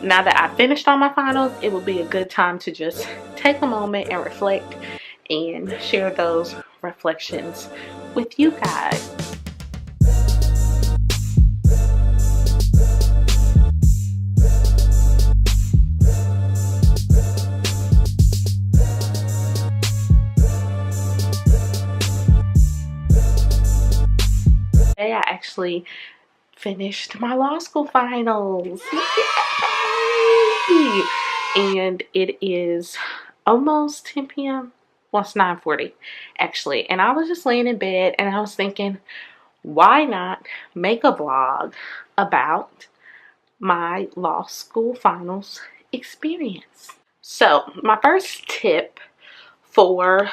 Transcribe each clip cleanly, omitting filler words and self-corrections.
Now that I finished all my finals, it will be a good time to just take a moment and reflect and share those reflections with you guys. Today I actually finished my law school finals. Yay! And it is almost 10 p.m. Well, it's 9:40 actually. And I was just laying in bed and I was thinking, why not make a vlog about my law school finals experience? So, my first tip for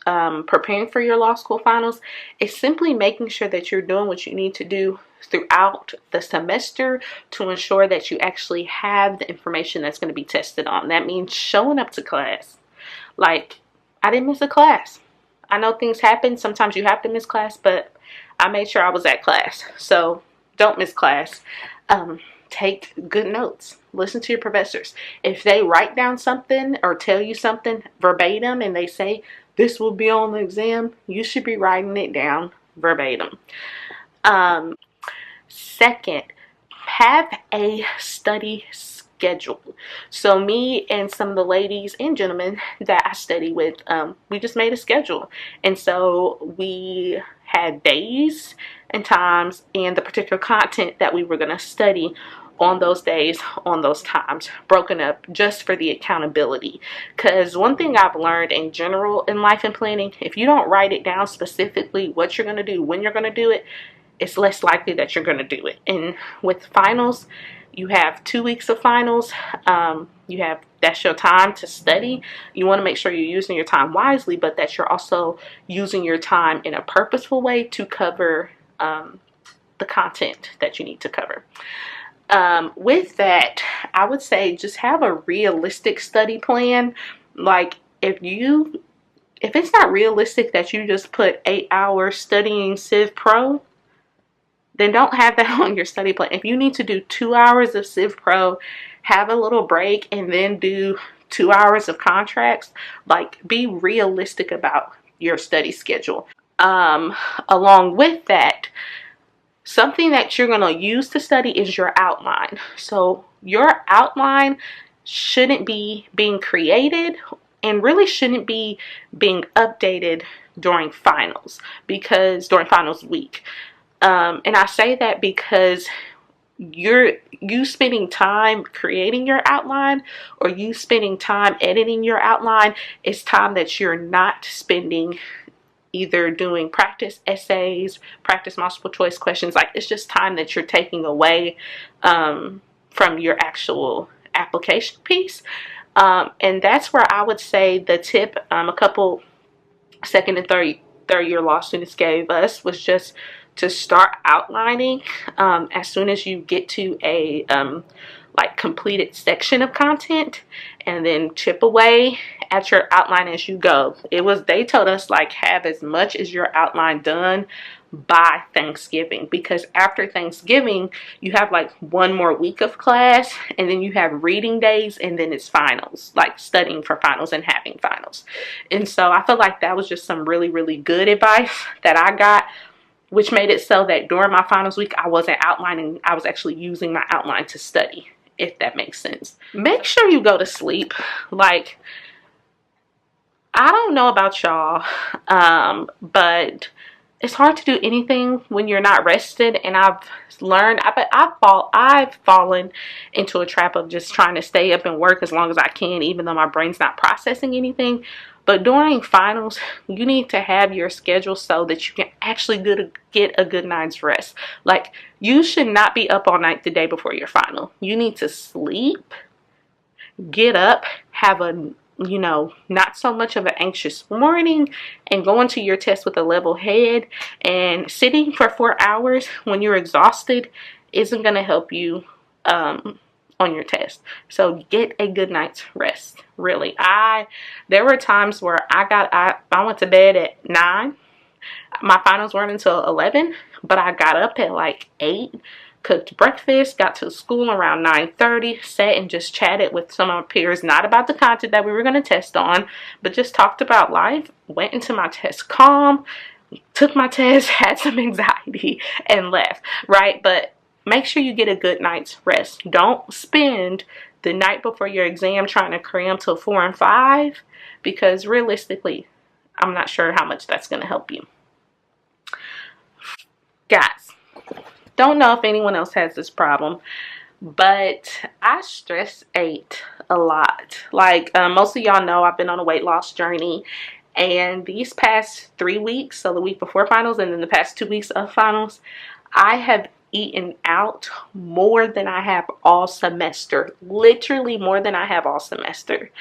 preparing for your law school finals is simply making sure that you're doing what you need to do throughout the semester to ensure that you actually have the information that's going to be tested on. That means showing up to class. Like, I didn't miss a class. I know things happen. Sometimes you have to miss class, but I made sure I was at class. So don't miss class. Take good notes. Listen to your professors. If they write down something or tell you something verbatim and they say this will be on the exam, you should be writing it down verbatim. Second, have a study schedule. So me and some of the ladies and gentlemen that I study with, we just made a schedule. And so we had days and times and the particular content that we were going to study on those days, on those times, broken up just for the accountability. Because one thing I've learned in general in life and planning, if you don't write it down specifically what you're going to do, when you're going to do it, it's less likely that you're going to do it. And with finals, you have 2 weeks of finals. That's your time to study. You want to make sure you're using your time wisely, but that you're also using your time in a purposeful way to cover the content that you need to cover. With that, I would say just have a realistic study plan. Like if it's not realistic that you just put 8 hours studying Civ Pro, then don't have that on your study plan. If you need to do 2 hours of Civ Pro, have a little break, and then do 2 hours of contracts. Like, be realistic about your study schedule. Along with that, something that you're going to use to study is your outline. So your outline shouldn't be being created and really shouldn't be being updated during finals week. And I say that because you spending time creating your outline or you spending time editing your outline is time that you're not spending either doing practice essays, practice multiple choice questions. Like, it's just time that you're taking away from your actual application piece. And that's where I would say the tip a couple second and third year law students gave us was just to start outlining as soon as you get to a completed section of content, and then chip away at your outline as you go. They told us have as much as your outline done by Thanksgiving, because after Thanksgiving you have 1 more week of class, and then you have reading days, and then it's finals, studying for finals and having finals. And so I feel like that was just some really, really good advice that I got, which made it so that during my finals week, I wasn't outlining, I was actually using my outline to study, if that makes sense. Make sure you go to sleep. I don't know about y'all, but it's hard to do anything when you're not rested. And I've learned, I've fallen into a trap of just trying to stay up and work as long as I can, even though my brain's not processing anything. But during finals, you need to have your schedule so that you can actually get a good night's rest. You should not be up all night the day before your final. You need to sleep, get up, have a not so much of an anxious morning, and go into your test with a level head. And sitting for 4 hours when you're exhausted isn't going to help you on your test. So get a good night's rest. Really, there were times where I went to bed at 9. My finals weren't until 11, but I got up at 8 cooked breakfast, got to school around 9:30, sat and just chatted with some of my peers, not about the content that we were going to test on, but just talked about life, went into my test calm, took my test, had some anxiety, and left, right? But make sure you get a good night's rest. Don't spend the night before your exam trying to cram till 4 and 5, because realistically, I'm not sure how much that's going to help you. Guys, don't know if anyone else has this problem, but I stress ate a lot. Like most of y'all know, I've been on a weight loss journey, and these past 3 weeks, so the week before finals and then the past 2 weeks of finals, I have eaten out more than I have all semester. Literally more than I have all semester.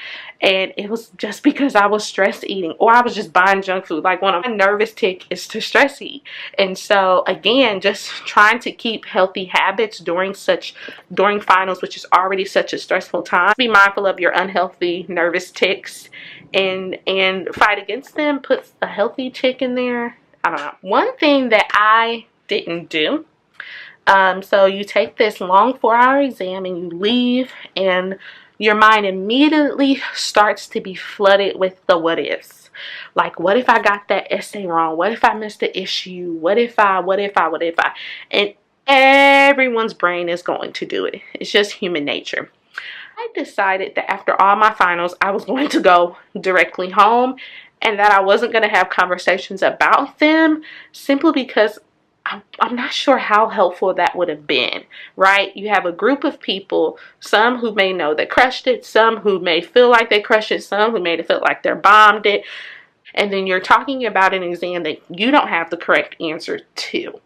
And it was just because I was stress eating, or I was just buying junk food. Like, one of my nervous tick is to stress eat. And so again, just trying to keep healthy habits during finals, which is already such a stressful time. Be mindful of your unhealthy nervous ticks and fight against them. Put a healthy tick in there. I don't know. One thing that I didn't do, so you take this long 4-hour exam and you leave, and your mind immediately starts to be flooded with the what ifs. Like, what if I got that essay wrong? What if I missed the issue? What if I? And everyone's brain is going to do it. It's just human nature. I decided that after all my finals, I was going to go directly home, and that I wasn't going to have conversations about them, simply because I'm not sure how helpful that would have been, right? You have a group of people, some who may know they crushed it, some who may feel like they crushed it, some who made it feel like they're bombed it, and then you're talking about an exam that you don't have the correct answer to.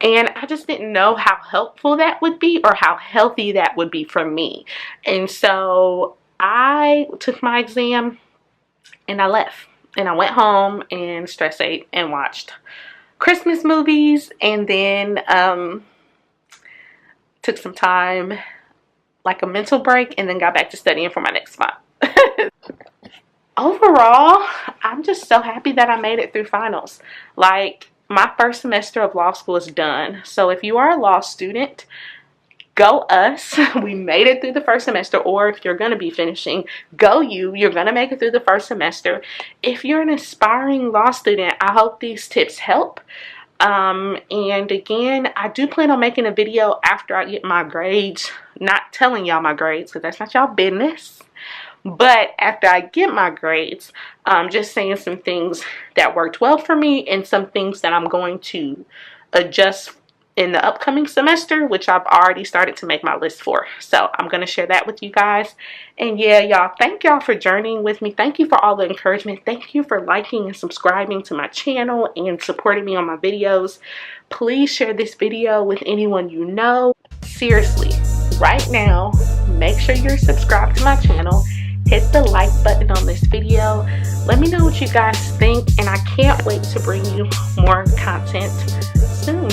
And I just didn't know how helpful that would be, or how healthy that would be for me. And so I took my exam and I left. And I went home and stress ate and watched Christmas movies, and then took some time, like a mental break, and then got back to studying for my next month. Overall, I'm just so happy that I made it through finals. Like, my first semester of law school is done. So if you are a law student, go us. We made it through the first semester. Or if you're going to be finishing, go you. You're going to make it through the first semester. If you're an aspiring law student, I hope these tips help. And again, I do plan on making a video after I get my grades. Not telling y'all my grades, because that's not y'all business. But after I get my grades, just saying some things that worked well for me, and some things that I'm going to adjust in the upcoming semester, which I've already started to make my list for. So I'm going to share that with you guys. And yeah, y'all, thank y'all for journeying with me. Thank you for all the encouragement. Thank you for liking and subscribing to my channel and supporting me on my videos. Please share this video with anyone you know. Seriously, right now, make sure you're subscribed to my channel. Hit the like button on this video. Let me know what you guys think, and I can't wait to bring you more content soon.